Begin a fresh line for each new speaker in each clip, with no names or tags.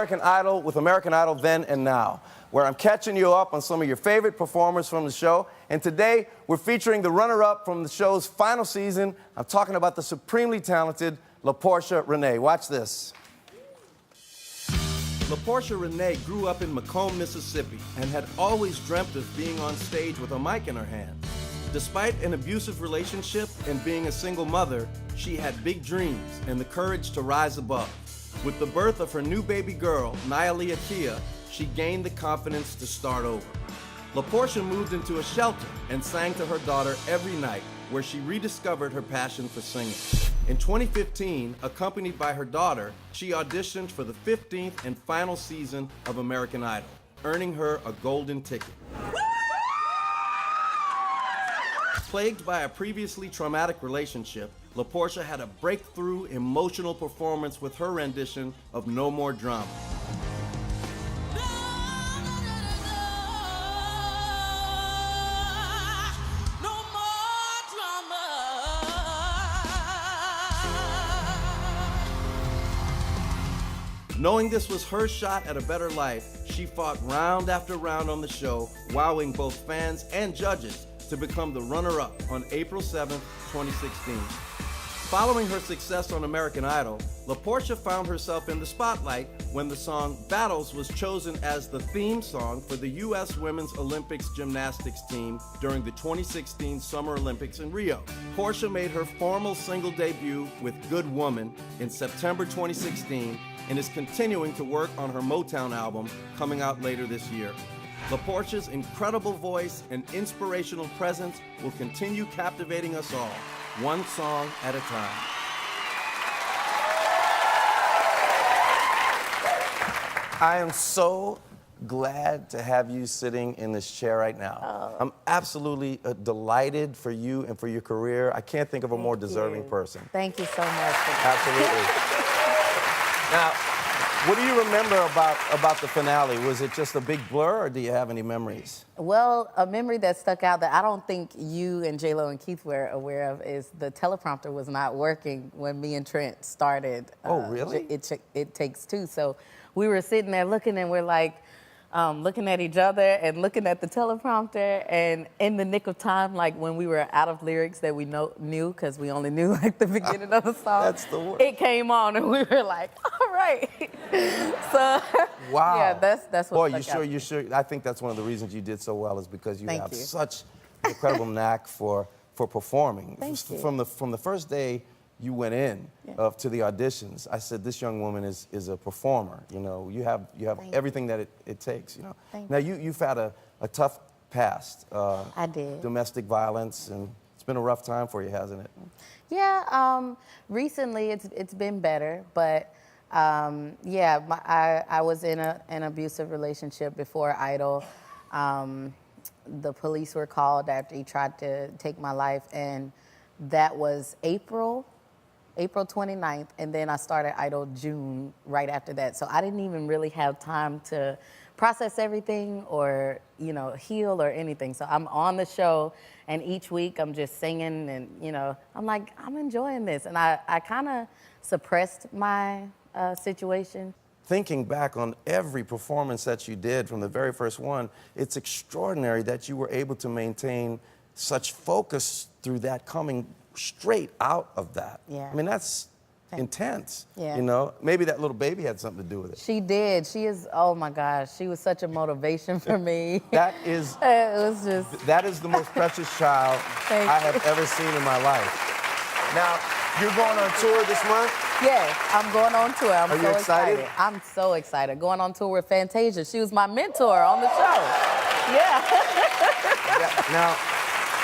American Idol with American Idol Then and Now, where I'm catching you up on some of your favorite performers from the show. And today, we're featuring the runner-up from the show's final season. I'm talking about the supremely talented LaPortia Renae. Watch this. LaPortia Renae grew up in Macomb, Mississippi, and had always dreamt of being on stage with a mic in her hand. Despite an abusive relationship and being a single mother, she had big dreams and the courage to rise above. With the birth of her new baby girl, Nailia Kia, she gained the confidence to start over. LaPortia moved into a shelter and sang to her daughter every night, where she rediscovered her passion for singing. In 2015, accompanied by her daughter, she auditioned for the 15th and final season of American Idol, earning her a golden ticket. Plagued by a previously traumatic relationship, LaPortia had a breakthrough emotional performance with her rendition of No More Drama. Knowing this was her shot at a better life, she fought round after round on the show, wowing both fans and judges to become the runner-up on April 7th, 2016. Following her success on American Idol, LaPortia found herself in the spotlight when the song Battles was chosen as the theme song for the U.S. Women's Olympics gymnastics team during the 2016 Summer Olympics in Rio. Portia made her formal single debut with Good Woman in September 2016 and is continuing to work on her Motown album coming out later this year. LaPortia's incredible voice and inspirational presence will continue captivating us all, one song at a time. I am so glad to have you sitting in this chair right now.
Oh.
I'm absolutely delighted for you and for your career. I can't think of a more deserving person.
Thank you so much.
Absolutely. Now, what do you remember about the finale? Was it just a big blur, or do you have any memories?
Well, a memory that stuck out that I don't think you and J-Lo and Keith were aware of is the teleprompter was not working when me and Trent started.
Oh, really?
It Takes Two. So we were sitting there looking, and we're like, looking at each other and looking at the teleprompter, and in the nick of time, like when we were out of lyrics that we knew, because we only knew like the beginning of the song.
That's the word.
It came on, and we were like, all right. So
wow.
Yeah, that's what.
Boy, you sure? I think that's one of the reasons you did so well is because you
Thank
have
you.
such incredible knack for performing.
Thank you.
From the first day you went in to the auditions, I said, this young woman is a performer. You know, you have everything that it takes. You know. Now you've had a tough past.
I did.
Domestic violence, and it's been a rough time for you, hasn't it?
Yeah. Recently it's been better, but yeah, I was in an abusive relationship before Idol. The police were called after he tried to take my life, and that was April 29th, and then I started Idol June right after that. So I didn't even really have time to process everything or, you know, heal or anything. So I'm on the show, and each week I'm just singing, and, you know, I'm like, I'm enjoying this. And I kind of suppressed my situation.
Thinking back on every performance that you did from the very first one, it's extraordinary that you were able to maintain such focus through that, coming straight out of that.
Yeah.
I mean, that's intense.
Yeah.
You know, maybe that little baby had something to do with it.
She did. She is, oh my gosh, she was such a motivation for me.
That is,
it was just...
that is the most precious child I have ever seen in my life. Now, you're going on tour this month?
Yes, I'm going on tour. I'm
Are
so
you excited?
I'm so excited. Going on tour with Fantasia. She was my mentor on the show. Yeah.
Now,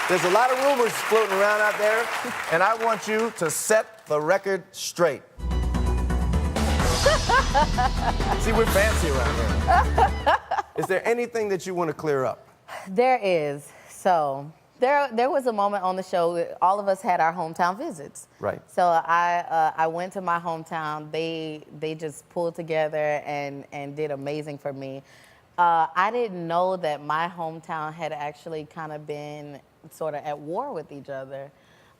there's a lot of rumors floating around out there, and I want you to set the record straight. See, we're fancy around here. Is there anything that you want to clear up?
There is. So there was a moment on the show, all of us had our hometown visits.
Right.
So I went to my hometown. They just pulled together and did amazing for me. I didn't know that my hometown had actually kind of been sort of at war with each other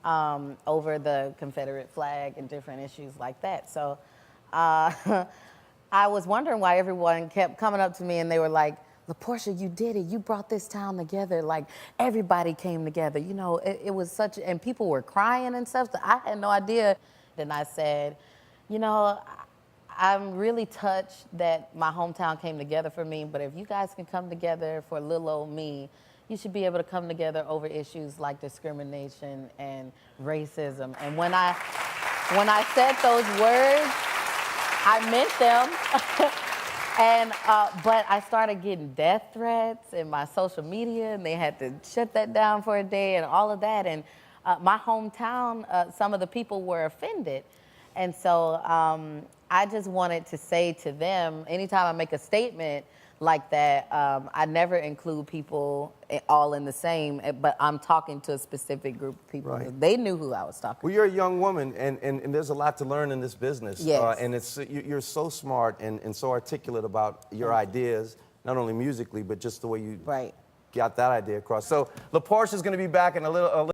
over the Confederate flag and different issues like that. So I was wondering why everyone kept coming up to me and they were like, LaPortia, you did it. You brought this town together. Like, everybody came together. You know, it was such, and people were crying and stuff. So I had no idea. Then I said, you know, I'm really touched that my hometown came together for me, but if you guys can come together for little old me, you should be able to come together over issues like discrimination and racism. And when I said those words, I meant them. And, but I started getting death threats in my social media, and they had to shut that down for a day and all of that. And my hometown, some of the people were offended. And so I just wanted to say to them, anytime I make a statement like that, I never include people all in the same, but I'm talking to a specific group of people.
Right.
They knew who I was talking
Well, you're a young woman, and there's a lot to learn in this business.
Yes.
And you're so smart and so articulate about your ideas, not only musically, but just the way you
Right.
got that idea across. So LaPortia's going to be back in a little